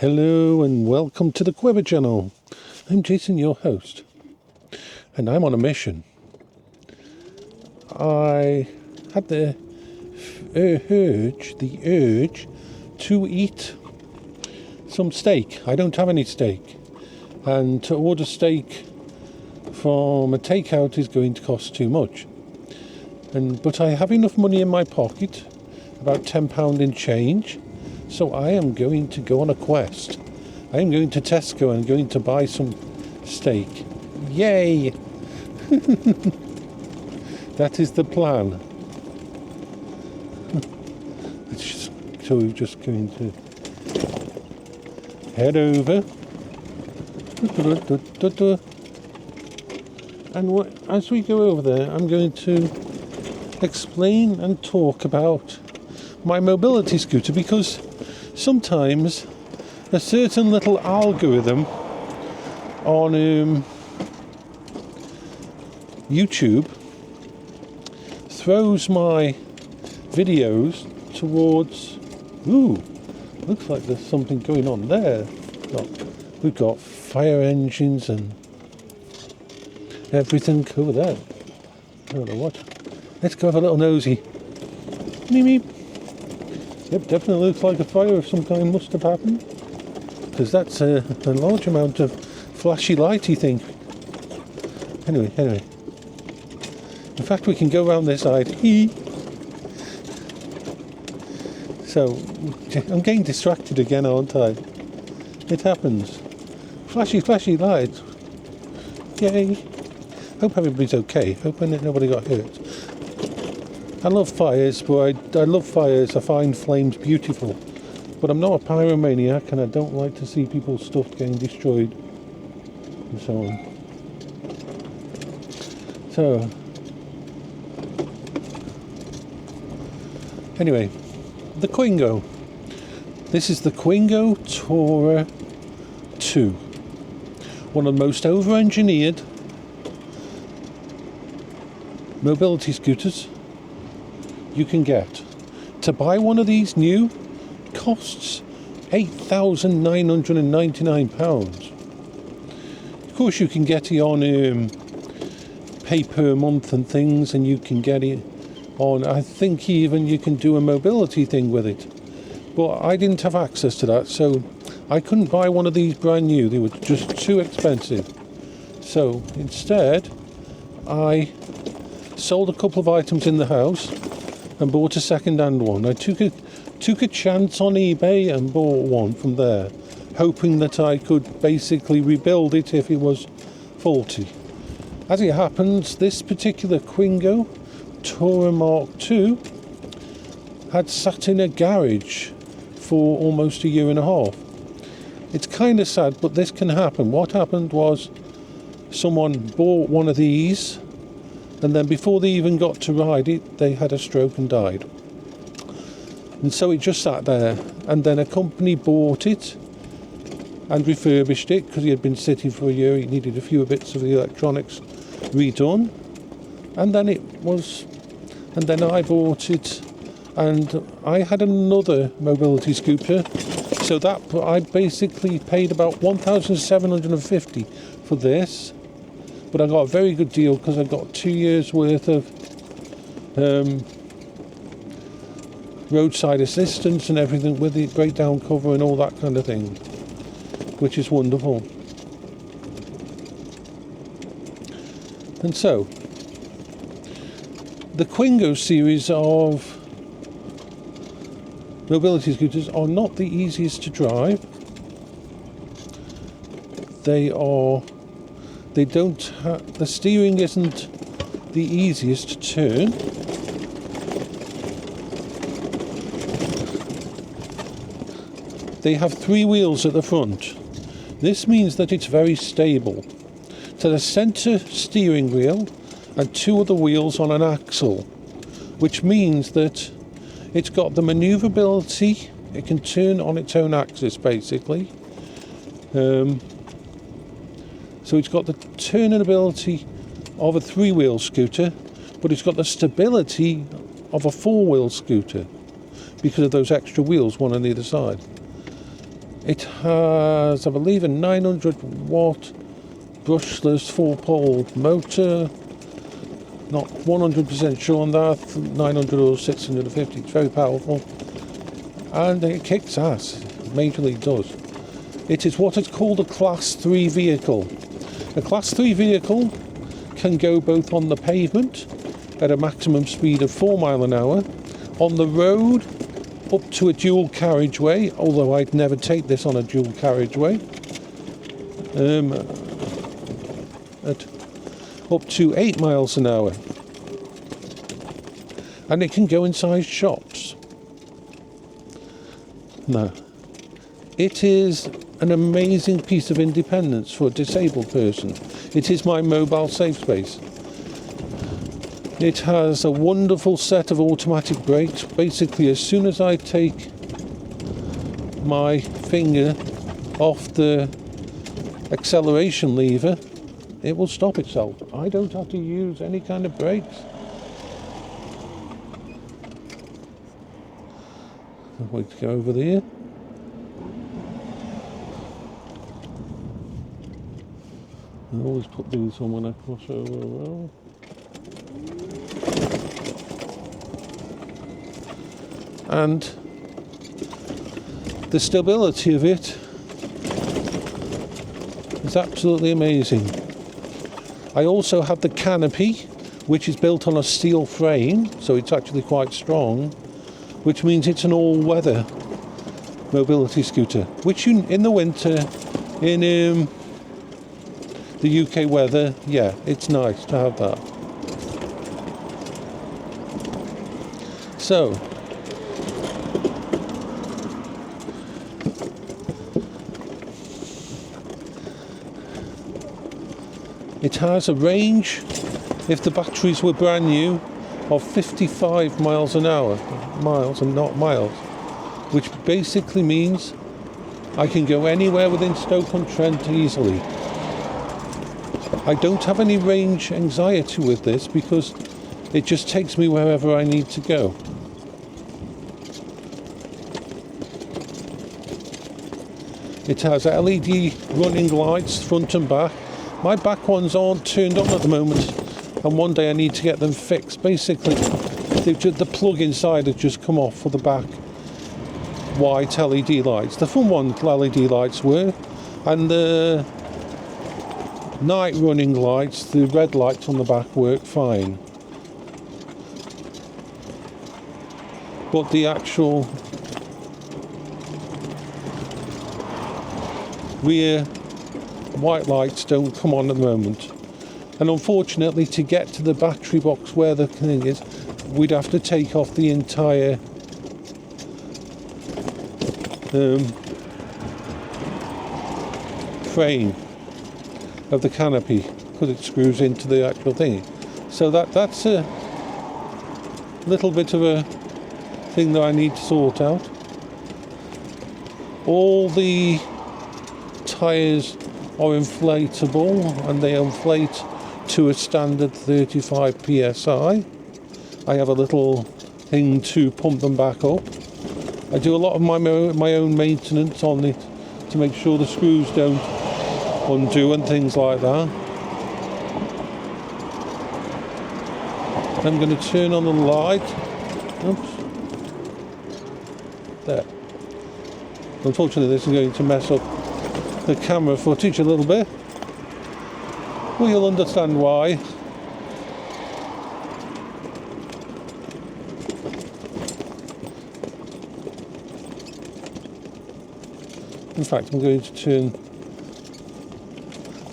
Hello and welcome to the Quiver channel. I'm Jason, your host, and I'm on a mission. I had the urge to eat some steak. I don't have any steak, and to order steak from a takeout is going to cost too much. But I have enough money in my pocket, about £10 in change. So I am going to go on a quest. I am going to Tesco and going to buy some steak. Yay! That is the plan. So we're just going to head over. And as we go over there, I'm going to explain and talk about my mobility scooter, because sometimes a certain little algorithm on YouTube throws my videos towards... Ooh, looks like there's something going on there. We've got fire engines and everything over there. I don't know what. Let's go have a little nosy. Meep meep. Yep, definitely looks like a fire of some kind must have happened, because that's a large amount of flashy lighty thing. Anyway. In fact, we can go around this side. So, I'm getting distracted again, aren't I? It happens. Flashy lights. Yay. Hope everybody's okay. Hope nobody got hurt. I love fires, but I love fires. I find flames beautiful. But I'm not a pyromaniac, and I don't like to see people's stuff getting destroyed and so on. So, anyway, the Quingo. This is the Quingo Tourer 2. One of the most over-engineered mobility scooters you can get. To buy one of these new costs £8,999. Of course, you can get it on pay per month and things, and you can get it on, I think even you can do a mobility thing with it. But I didn't have access to that, so I couldn't buy one of these brand new. They were just too expensive. So instead, I sold a couple of items in the house and bought a second-hand one. I took a chance on eBay and bought one from there, hoping that I could basically rebuild it if it was faulty. As it happens, this particular Quingo Tourer Mark II had sat in a garage for almost a year and a half. It's kind of sad, but this can happen. What happened was someone bought one of these, and then before they even got to ride it, they had a stroke and died. And so it just sat there. And then a company bought it and refurbished it, because it had been sitting for a year. It needed a few bits of the electronics redone. And then I bought it, and I had another mobility scooter. So that I basically paid about £1,750 for this. But I got a very good deal, because I got 2 years worth of roadside assistance and everything with the breakdown cover and all that kind of thing, which is wonderful. And so, the Quingo series of mobility scooters are not the easiest to drive. The steering isn't the easiest to turn. They have 3 wheels at the front. This means that it's very stable. To the centre steering wheel and 2 other wheels on an axle, which means that it's got the manoeuvrability. It can turn on its own axis, basically. So it's got the turning ability of a 3-wheel scooter, but it's got the stability of a 4-wheel scooter because of those extra wheels, one on either side. It has, I believe, a 900 watt brushless 4-pole motor. Not 100% sure on that, 900 or 650, it's very powerful. And it kicks ass, it majorly does. It is what is called a Class 3 vehicle. A Class 3 vehicle can go both on the pavement at a maximum speed of 4 miles an hour, on the road up to a dual carriageway, although I'd never take this on a dual carriageway, at up to 8 miles an hour. And it can go inside shops. Now, it is an amazing piece of independence for a disabled person. It is my mobile safe space. It has a wonderful set of automatic brakes. Basically, as soon as I take my finger off the acceleration lever, it will stop itself. I don't have to use any kind of brakes. I'll wait to go over there. I always put these on when I cross over a road. And the stability of it is absolutely amazing. I also have the canopy, which is built on a steel frame, so it's actually quite strong, which means it's an all-weather mobility scooter, which in the winter, in the UK weather, yeah, it's nice to have that. So, it has a range, if the batteries were brand new, of 55 miles an hour, miles and not miles, which basically means I can go anywhere within Stoke-on-Trent easily. I don't have any range anxiety with this because it just takes me wherever I need to go. It has LED running lights front and back. My back ones aren't turned on at the moment, and one day I need to get them fixed. Basically, the plug inside has just come off for the back white LED lights. The front one LED lights work, and the night running lights, the red lights on the back, work fine. But the actual rear white lights don't come on at the moment. And unfortunately, to get to the battery box where the thing is, we'd have to take off the entire frame of the canopy, because it screws into the actual thing. So that's a little bit of a thing that I need to sort out. All the tyres are inflatable, and they inflate to a standard 35 psi. I have a little thing to pump them back up. I do a lot of my own maintenance on it to make sure the screws don't undo and things like that. I'm going to turn on the light. Oops. There. Unfortunately, this is going to mess up the camera footage a little bit. Well, you'll understand why. In fact, I'm going to turn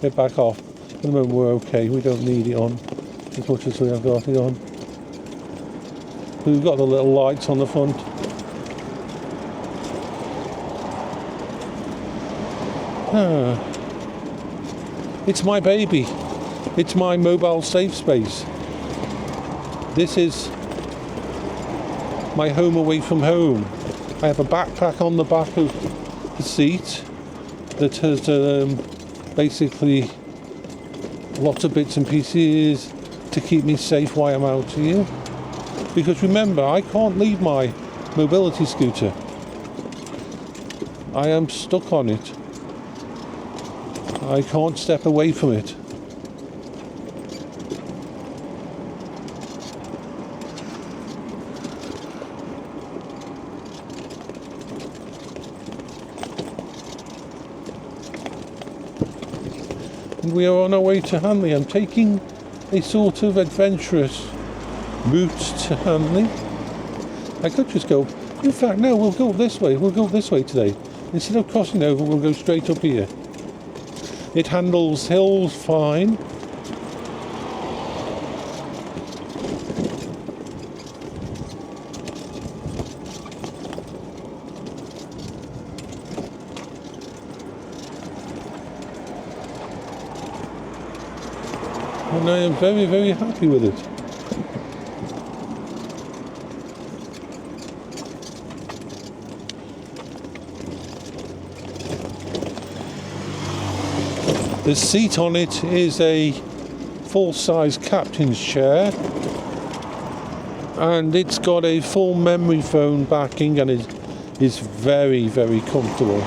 it back off. At the moment we're okay, we don't need it on as much as we have got it on. We've got the little lights on the front. It's my baby. It's my mobile safe space. This is my home away from home. I have a backpack on the back of the seat that has basically lots of bits and pieces to keep me safe while I'm out here. Because remember, I can't leave my mobility scooter. I am stuck on it. I can't step away from it. And we are on our way to Hanley. I'm taking a sort of adventurous route to Hanley. I could just go, in fact, no, we'll go this way. We'll go this way today. Instead of crossing over, we'll go straight up here. It handles hills fine. And I am very, very happy with it. The seat on it is a full-size captain's chair, and it's got a full memory foam backing and it is very, very comfortable.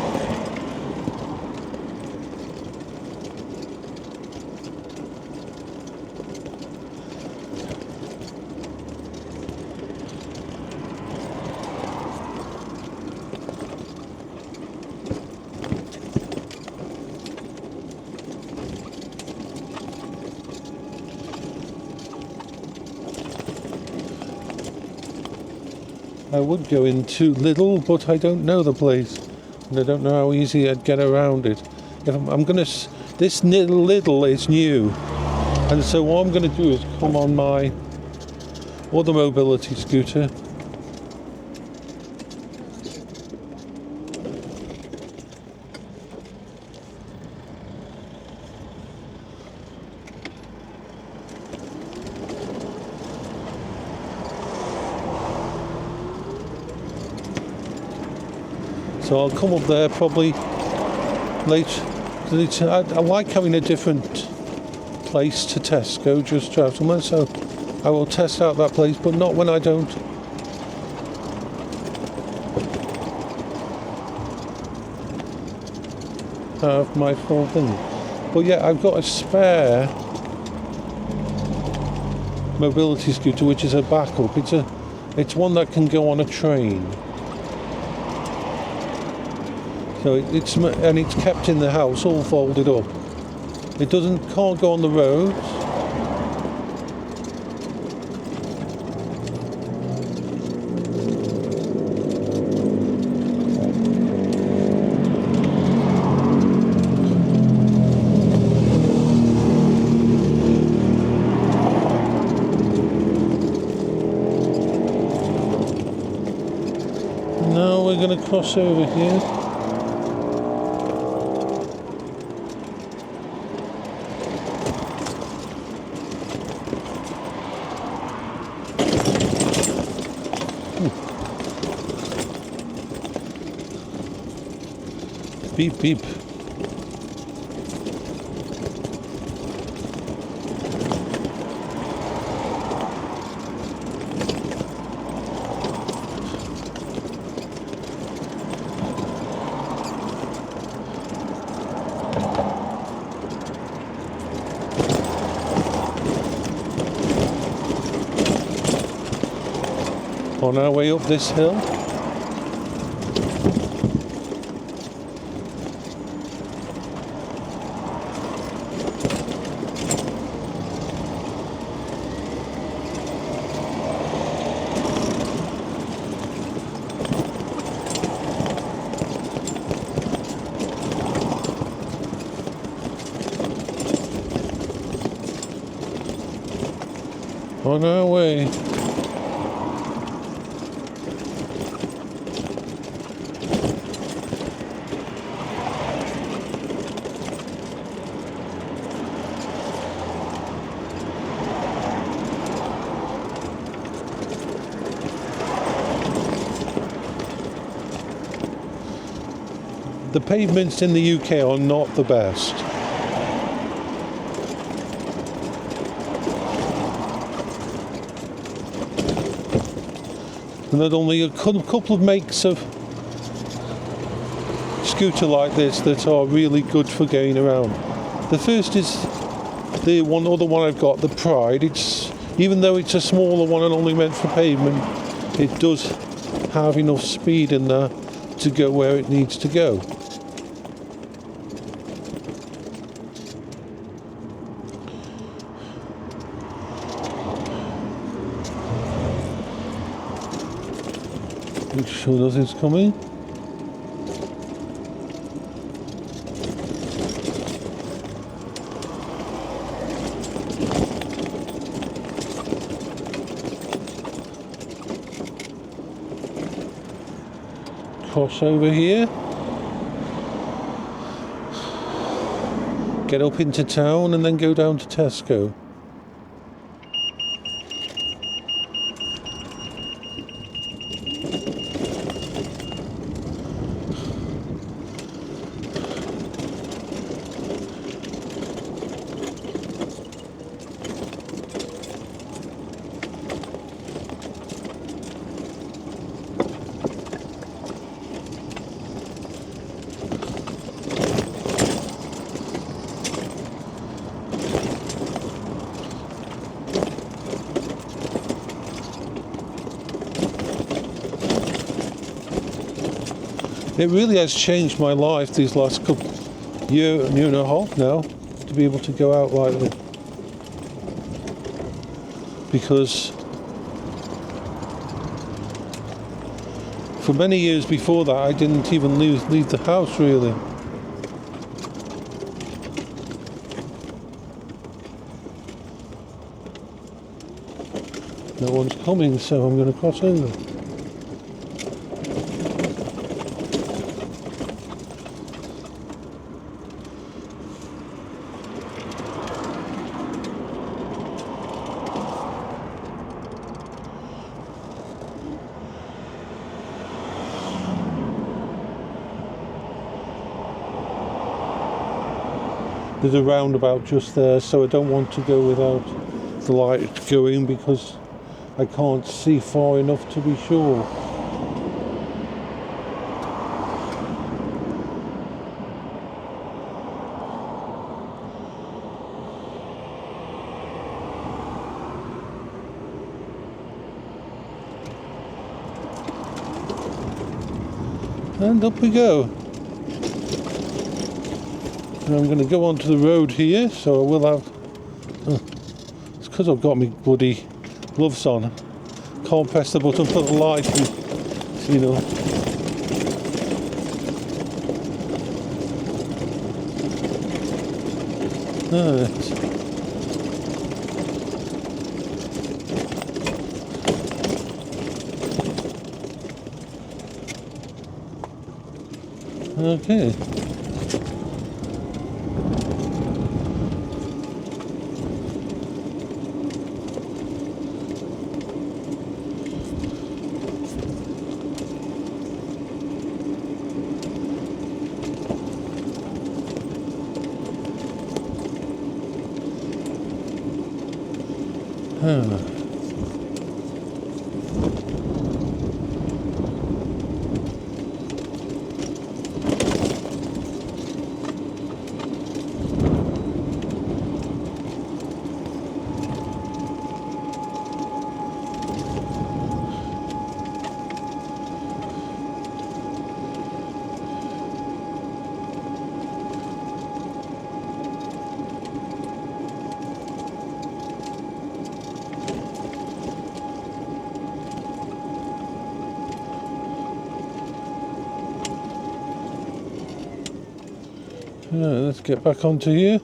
I would go into Lidl, but I don't know the place, and I don't know how easy I'd get around it. If I'm gonna, this Lidl is new, and so what I'm gonna do is come on my other mobility scooter. So I'll come up there probably late. I like having a different place to Tesco just to have somewhere, so I will test out that place, but not when I don't have my full thing. But yeah, I've got a spare mobility scooter which is a backup. It's one that can go on a train. So it's kept in the house, all folded up. It can't go on the roads. Now we're going to cross over here. Beep, beep. On our way up this hill. On our way. The pavements in the UK are not the best. And not only a couple of makes of scooter like this that are really good for going around. The first is the other one I've got, the Pride. Even though it's a smaller one and only meant for pavement, it does have enough speed in there to go where it needs to go. Make sure nothing's coming. Cross over here, get up into town and then go down to Tesco. It really has changed my life these last year and a half now, to be able to go out like this. Because for many years before that, I didn't even leave the house really. No one's coming, so I'm going to cross over. There's a roundabout just there, so I don't want to go without the light going because I can't see far enough to be sure. And up we go. And I'm going to go onto the road here, so I will have... it's because I've got my bloody gloves on. Can't press the button for the light, and, you know. Alright. Okay. Let's get back onto here.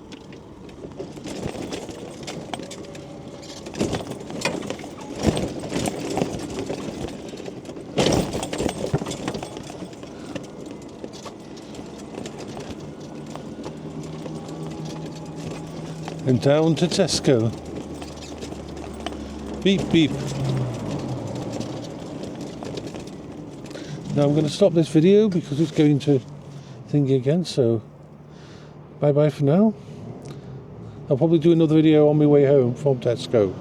And down to Tesco. Beep beep. Now I'm going to stop this video because it's going to thingy again, so bye bye for now. I'll probably do another video on my way home from Tesco.